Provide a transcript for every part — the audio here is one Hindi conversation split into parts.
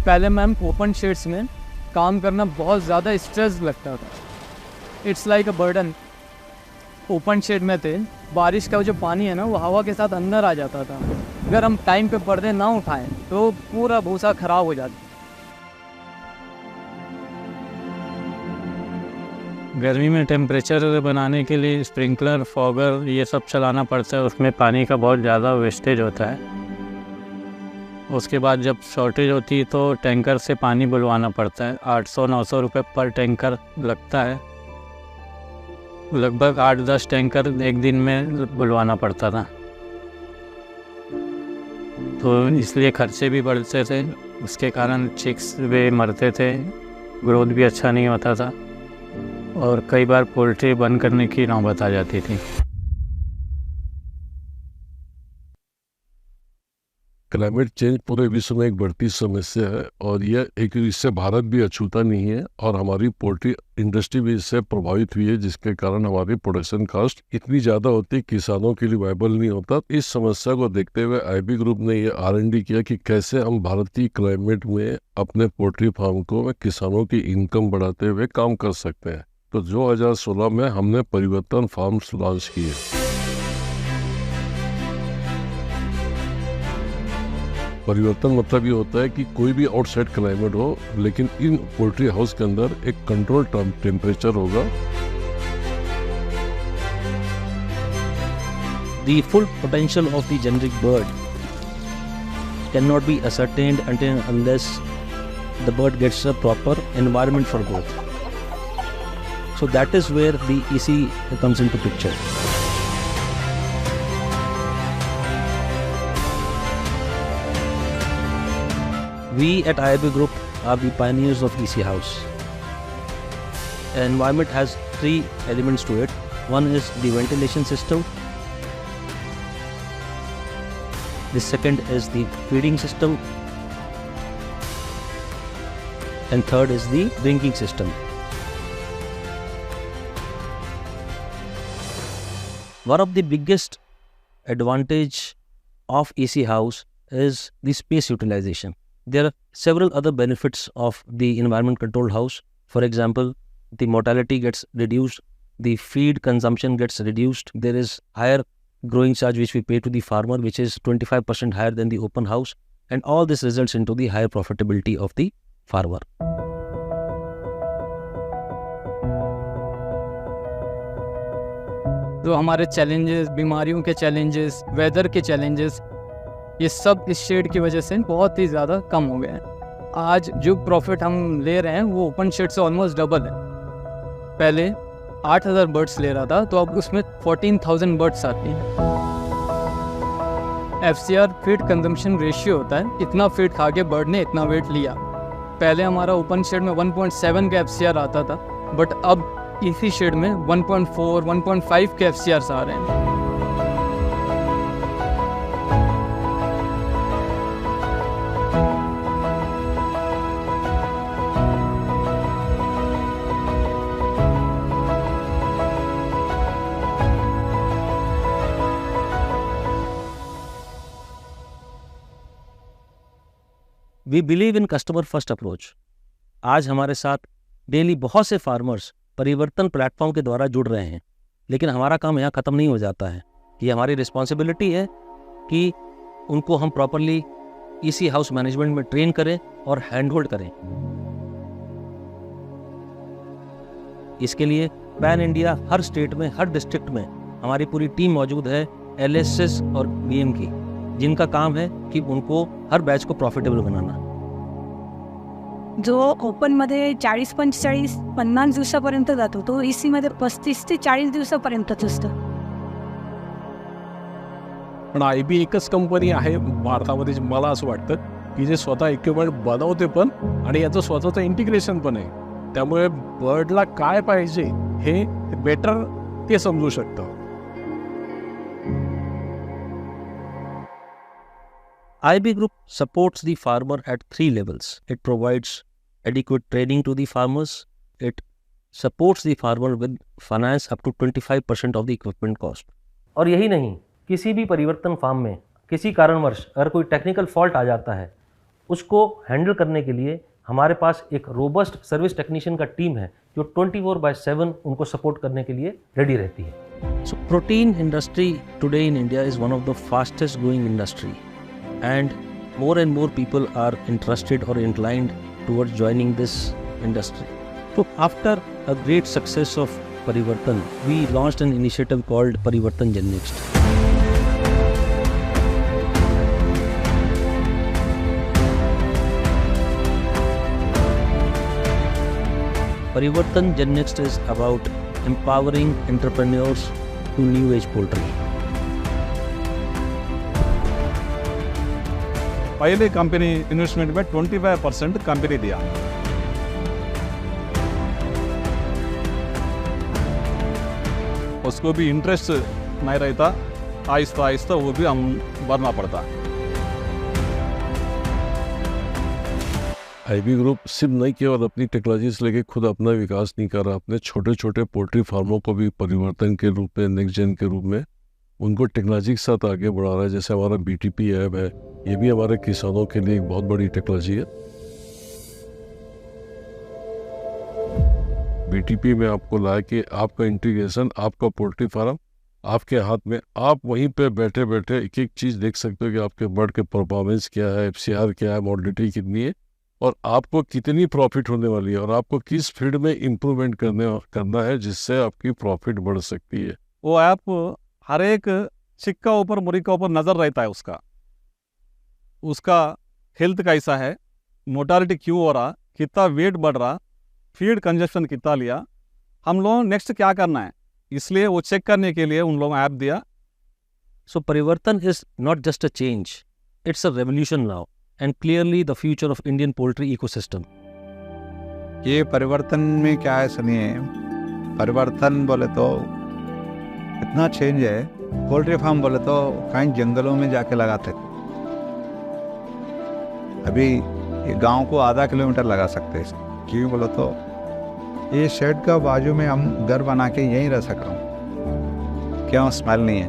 पहले मैम ओपन शेड्स में काम करना बहुत ज़्यादा स्ट्रेस लगता था। It's like a burden. Open shed में थे, बारिश का जो पानी है ना वो हवा के साथ अंदर आ जाता था। अगर हम टाइम पे पर्दे ना उठाएं तो पूरा भूसा खराब हो जाता। गर्मी में टेम्परेचर बनाने के लिए स्प्रिंकलर, फॉगर ये सब चलाना पड़ता है। उसमें पानी का बहुत ज़्यादा वेस्टेज होता है। उसके बाद जब शॉर्टेज होती है तो टैंकर से पानी बुलवाना पड़ता है। 800-900 रुपये पर टैंकर लगता है। लगभग 8-10 टैंकर एक दिन में बुलवाना पड़ता था, तो इसलिए खर्चे भी बढ़ते थे। उसके कारण चिक्स भी मरते थे, ग्रोथ भी अच्छा नहीं होता था और कई बार पोल्ट्री बंद करने की नौबत आ जाती थी। क्लाइमेट चेंज पूरे विश्व में एक बढ़ती समस्या है और यह एक इससे भारत भी अछूता नहीं है और हमारी पोल्ट्री इंडस्ट्री भी इससे प्रभावित हुई है, जिसके कारण हमारी प्रोडक्शन कॉस्ट इतनी ज़्यादा होती है किसानों के लिए वायबल नहीं होता। इस समस्या को देखते हुए आईबी ग्रुप ने ये R&D किया कि कैसे हम भारतीय क्लाइमेट में अपने पोल्ट्री फार्म को किसानों की इनकम बढ़ाते हुए काम कर सकते हैं। तो 2016 में हमने परिवर्तन फार्म्स लॉन्च किए। परिवर्तन मतलब ये होता है कि कोई भी आउटसाइड क्लाइमेट हो, लेकिन इन पोल्ट्री हाउस के अंदर एक कंट्रोल टेम्परेचर होगा। The full potential of the generic bird cannot be ascertained unless the bird gets a proper environment for growth. So that is where the EC comes into picture. We at IIB Group are the pioneers of EC House. An environment has three elements to it. One is the ventilation system. The second is the feeding system. And third is the drinking system. One of the biggest advantage of EC House is the space utilization. There are several other benefits of the environment controlled house. For example, the mortality gets reduced, the feed consumption gets reduced, there is higher growing charge which we pay to the farmer, which is 25% higher than the open house, and all this results into the higher profitability of the farmer. जो हमारे चैलेंजेस, बीमारियों के चैलेंजेस, वेदर के चैलेंजेस, ये सब इस शेड की वजह से बहुत ही ज़्यादा कम हो गए हैं। आज जो प्रॉफिट हम ले रहे हैं वो ओपन शेड से ऑलमोस्ट डबल है। पहले 8,000 बर्ड्स ले रहा था, तो अब उसमें 14,000 बर्ड्स आती हैं। FCR फीड कंजम्पशन रेशियो होता है, इतना फीड खा के बर्ड ने इतना वेट लिया। पहले हमारा ओपन शेड में 1.7 का FCR आता था, बट अब इसी शेड में 1.4, 1.5 के FCRs आ रहे हैं। We believe in customer first approach. आज हमारे साथ डेली बहुत से फार्मर्स परिवर्तन प्लेटफॉर्म के द्वारा जुड़ रहे हैं, लेकिन हमारा काम यहाँ ख़त्म नहीं हो जाता है। ये हमारी रिस्पॉन्सिबिलिटी है कि उनको हम प्रॉपरली इसी हाउस मैनेजमेंट में ट्रेन करें और हैंड होल्ड करें। इसके लिए पैन इंडिया हर स्टेट में, हर डिस्ट्रिक्ट में हमारी पूरी टीम मौजूद है, LSS और BM की, जिनका काम है कि उनको हर बैच को प्रॉफिटेबल बनाना। जो ओपनमध्ये 40-45, 50 दिवसापर्यंत जातो, तो EC मध्ये 35 ते 40 दिवसापर्यंतच असतं। पण IB एकच कंपनी आहे भारतामध्ये, मला असं वाटतं की जे स्वतः इक्विपमेंट बनवते पण आणि याचं स्वतःचं इंटिग्रेशन पण आहे। त्यामुळे बर्डला काय पाहिजे हे बेटर ते समजू शकतं। IB Group supports the farmer at 3 levels. It provides adequate training to the farmers. It supports the farmer with finance up to 25% of the equipment cost. और यही नहीं, किसी भी परिवर्तन फार्म में किसी कारणवश अगर कोई टेक्निकल फॉल्ट आ जाता है, उसको हैंडल करने के लिए हमारे पास एक रोबस्ट सर्विस टेक्नीशियन का टीम है जो 24/7 उनको सपोर्ट करने के लिए रेडी रहती है। So protein industry today in India is one of the fastest growing industry and more and more people are interested or inclined towards joining this industry. So after a great success of Parivartan, we launched an initiative called Parivartan Gen Next. Parivartan Gen Next is about empowering entrepreneurs to new age poultry. पहले कंपनी इन्वेस्टमेंट में 25% कंपनी दिया। उसको भी इंटरेस्ट नहीं रहता, आहिस्ता आहिस्ता वो भी हम भरना पड़ता। आईबी ग्रुप सिर्फ नहीं केवल अपनी टेक्नोलॉजी से लेके खुद अपना विकास नहीं कर रहा, अपने छोटे छोटे पोल्ट्री फार्मों को भी परिवर्तन के रूप में, नेक्स्ट जेन के रूप में उनको टेक्नोलॉजी के साथ आगे बढ़ा रहा है। जैसे हमारा BTP ऐप है, ये भी हमारे किसानों के लिए एक बहुत बड़ी टेक्नोलॉजी है। BTP में आपको लाया कि आपका इंटीग्रेशन, आपका पोल्ट्री फार्म आपके हाथ में, आप वहीं पे बैठे बैठे एक एक चीज़ देख सकते हो कि आपके बर्ड के परफॉर्मेंस क्या है, FCR क्या है, मॉर्टिलिटी कितनी है और आपको कितनी प्रॉफिट होने वाली है और आपको किस फील्ड में इम्प्रूवमेंट करना है जिससे आपकी प्रॉफिट बढ़ सकती है। वो ऐप हर एक सिक्का ऊपर, मुर्गी का ऊपर नज़र रहता है उसका हेल्थ कैसा है, मोर्टालिटी क्यों हो रहा, कितना वेट बढ़ रहा, फीड कंजप्शन कितना लिया, हम लोग नेक्स्ट क्या करना है, इसलिए वो चेक करने के लिए उन लोगों ऐप दिया। सो परिवर्तन is not just a change, it's a revolution now and clearly the future of Indian poultry ecosystem. ये परिवर्तन में क्या है सुनिए, परिवर्तन बोले तो इतना चेंज है, पोल्ट्री फार्म बोले तो कहीं जंगलों में जाके लगाते थे, अभी ये गांव को आधा किलोमीटर लगा सकते हैं। क्यों बोलो तो ये शेड का बाजू में हम घर बना के यहीं रह सक रहा हूँ, क्यों स्मेल नहीं है।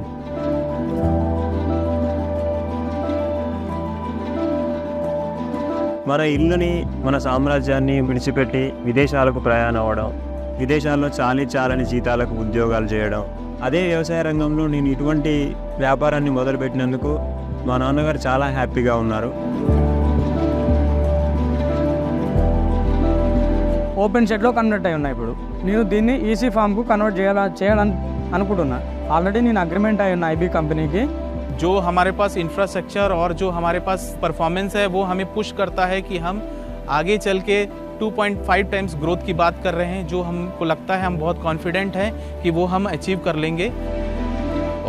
మన ఇల్లుని, మన సామ్రాజ్యాన్ని విడిచిపెట్టి విదేశాలకు ప్రయాణం అవ్వడం, విదేశాల్లో చాలని జీతాలకు ఉద్యోగాలు చేయడం, అదే వ్యవసాయ రంగంలో నేను ఇటువంటి వ్యాపారాన్ని మొదలుపెట్టినందుకు మా నాన్నగారు చాలా హ్యాపీగా ఉన్నారు. ఓపెన్ షెడ్లో కన్వర్ట్ అయి ఉన్నాయి. ఇప్పుడు నేను దీన్ని ఈసీ ఫామ్కు కన్వర్ట్ చేయాలని అనుకుంటున్నా. ఆల్రెడీ నేను అగ్రిమెంట్ అయి ఉన్న IB కంపెనీకి. जो हमारे पास इंफ्रास्ट्रक्चर और जो हमारे पास परफॉर्मेंस है वो हमें पुश करता है कि हम आगे चल के 2.5 टाइम्स ग्रोथ की बात कर रहे हैं, जो हमको लगता है हम बहुत कॉन्फिडेंट हैं कि वो हम अचीव कर लेंगे।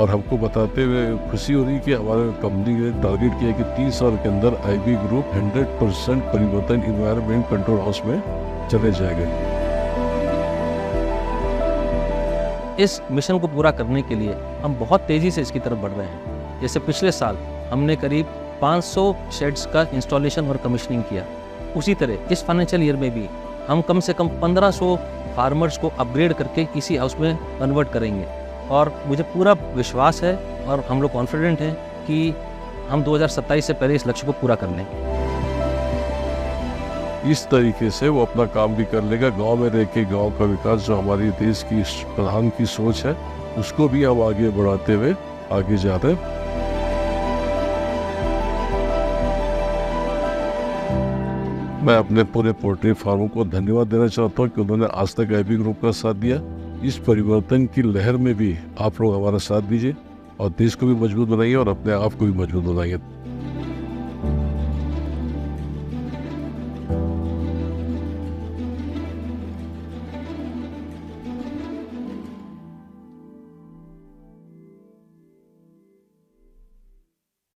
और हमको बताते हुए खुशी हो रही कि हमारे कंपनी ने टारगेट किया कि 30 साल के अंदर IB ग्रुप 100% परिवर्तन इन्वायरमेंट कंट्रोल हाउस में चले जाएंगे। इस मिशन को पूरा करने के लिए हम बहुत तेज़ी से इसकी तरफ बढ़ रहे हैं। जैसे पिछले साल हमने करीब 500 शेड्स का इंस्टॉलेशन और कमीशनिंग किया, उसी तरह इस फाइनेंशियल ईयर में भी हम कम से कम 1500 फार्मर्स को अपग्रेड करके इसी हाउस में कन्वर्ट करेंगे। और मुझे पूरा विश्वास है और हम लोग कॉन्फिडेंट हैं कि हम 2027 से पहले इस लक्ष्य को पूरा कर लेंगे। इस तरीके से वो अपना काम भी कर लेगा। गांव में रह के गाँव का विकास जो हमारी देश की प्रधान की सोच है उसको भी हम आगे बढ़ाते हुए आगे जा रहे हैं। मैं अपने पूरे पोल्ट्री फार्मों को धन्यवाद देना चाहता हूँ कि उन्होंने आज तक IB ग्रुप का साथ दिया। इस परिवर्तन की लहर में भी आप लोग हमारा साथ दीजिए और देश को भी मजबूत बनाइए और अपने आप को भी मजबूत बनाइए।